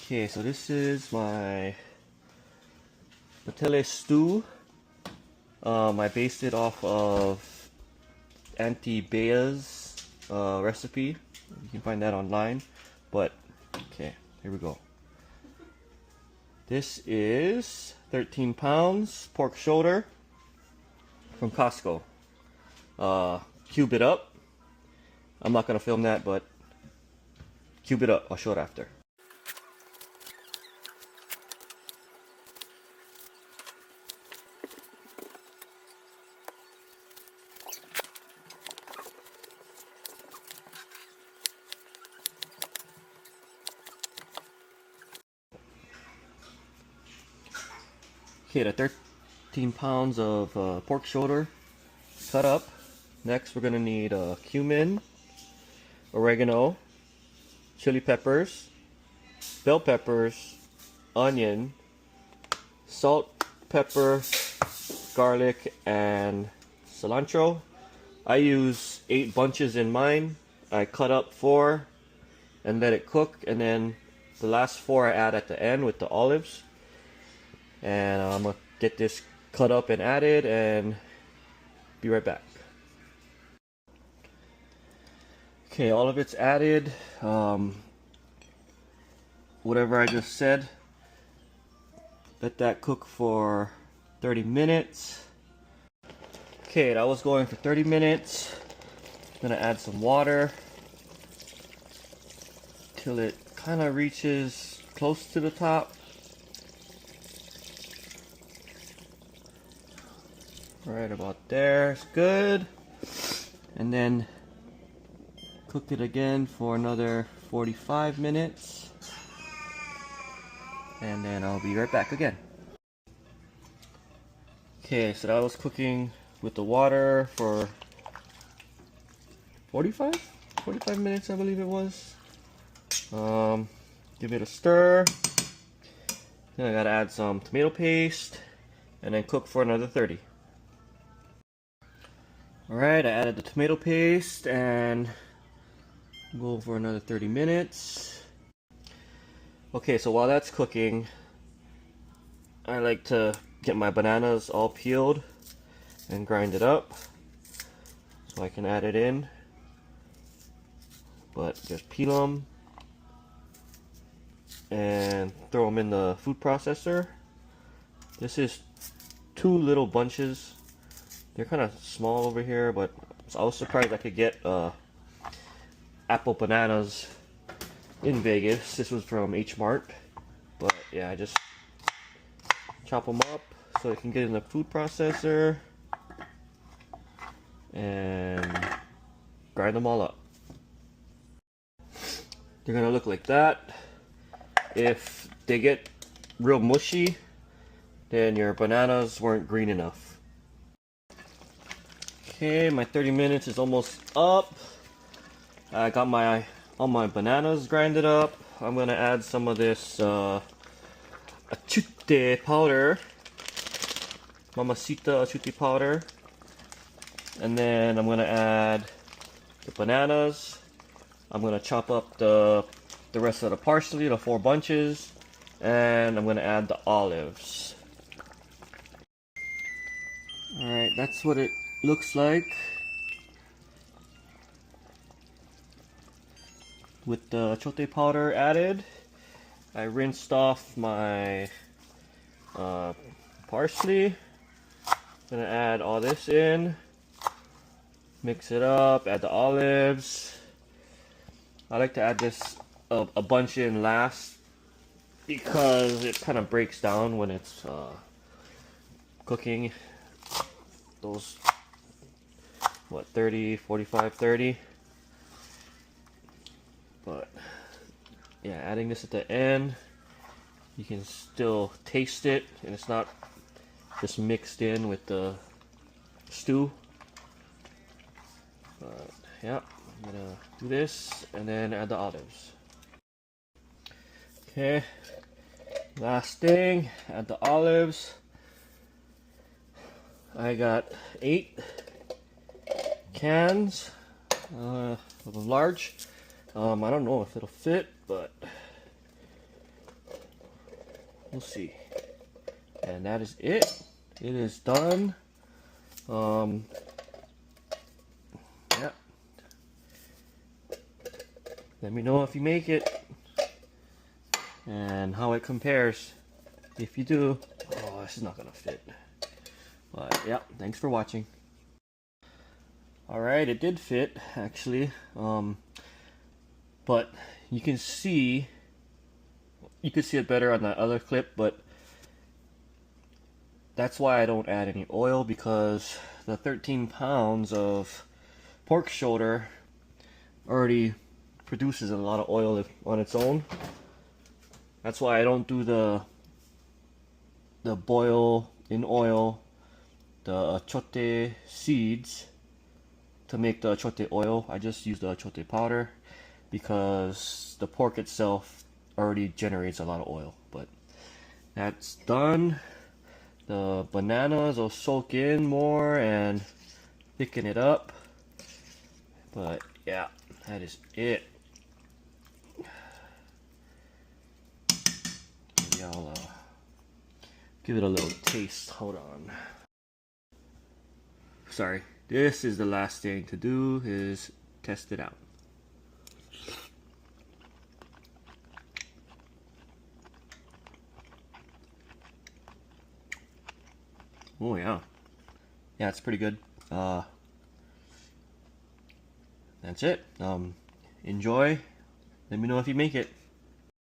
Okay, so this is my Pastele stew. I based it off of Aunty Bea's recipe. You can find that online. But okay, here we go. This is 13 pounds pork shoulder from Costco. Cube it up. I'm not gonna film that, but cube it up. I'll show it after. Okay, the 13 pounds of pork shoulder cut up. Next, we're gonna need cumin, oregano, chili peppers, bell peppers, onion, salt, pepper, garlic, and cilantro. I use 8 bunches in mine. I cut up 4 and let it cook, and then the last 4 I add at the end with the olives. And I'm gonna get this cut up and added and be right back. Okay, all of it's added. Whatever I just said, let that cook for 30 minutes. Okay, that was going for 30 minutes. I'm gonna add some water till it kind of reaches close to the top. Right about there, it's good. And then cook it again for another 45 minutes. And then I'll be right back again. Okay, so that was cooking with the water for 45 minutes, I believe it was. Give it a stir. Then I gotta add some tomato paste and then cook for another 30. Alright, I added the tomato paste and go for another 30 minutes. Okay, so while that's cooking, I like to get my bananas all peeled and grind it up so I can add it in. But just peel them and throw them in the food processor. This is 2 little bunches. They're kind of small over here, but I was surprised I could get apple bananas in Vegas. This was from H Mart, but yeah, I just chop them up so I can get in the food processor and grind them all up. They're gonna look like that. If they get real mushy, then your bananas weren't green enough. Okay, my 30 minutes is almost up. I got all my bananas grinded up. I'm gonna add some of this achiote powder, mamacita achiote powder, and then I'm gonna add the bananas. I'm gonna chop up the rest of the parsley, the 4 bunches, and I'm gonna add the olives. All right, that's what it looks like with the achiote powder added. I rinsed off my parsley. Gonna add all this in, mix it up, add the olives. I like to add this a bunch in last because it kind of breaks down when it's cooking. Those, what, 30, 45, 30. But yeah, adding this at the end, you can still taste it and it's not just mixed in with the stew. But yeah, I'm gonna do this and then add the olives. Okay, last thing, add the olives. I got 8 cans of a large. I don't know if it'll fit, but we'll see. And that is it. It is done. Yeah. Let me know if you make it and how it compares. If you do, oh, this is not gonna fit. But yeah, thanks for watching. Alright, it did fit actually. But you can see it better on that other clip, but that's why I don't add any oil, because the 13 pounds of pork shoulder already produces a lot of oil on its own. That's why I don't do the boil in oil, the achiote seeds to make the achiote oil. I just use the achiote powder because the pork itself already generates a lot of oil. But that's done. The bananas will soak in more and thicken it up. But yeah, that is it. Maybe I'll give it a little taste. Hold on. Sorry. This is the last thing to do, is test it out. Oh yeah. Yeah, it's pretty good. That's it. Enjoy. Let me know if you make it.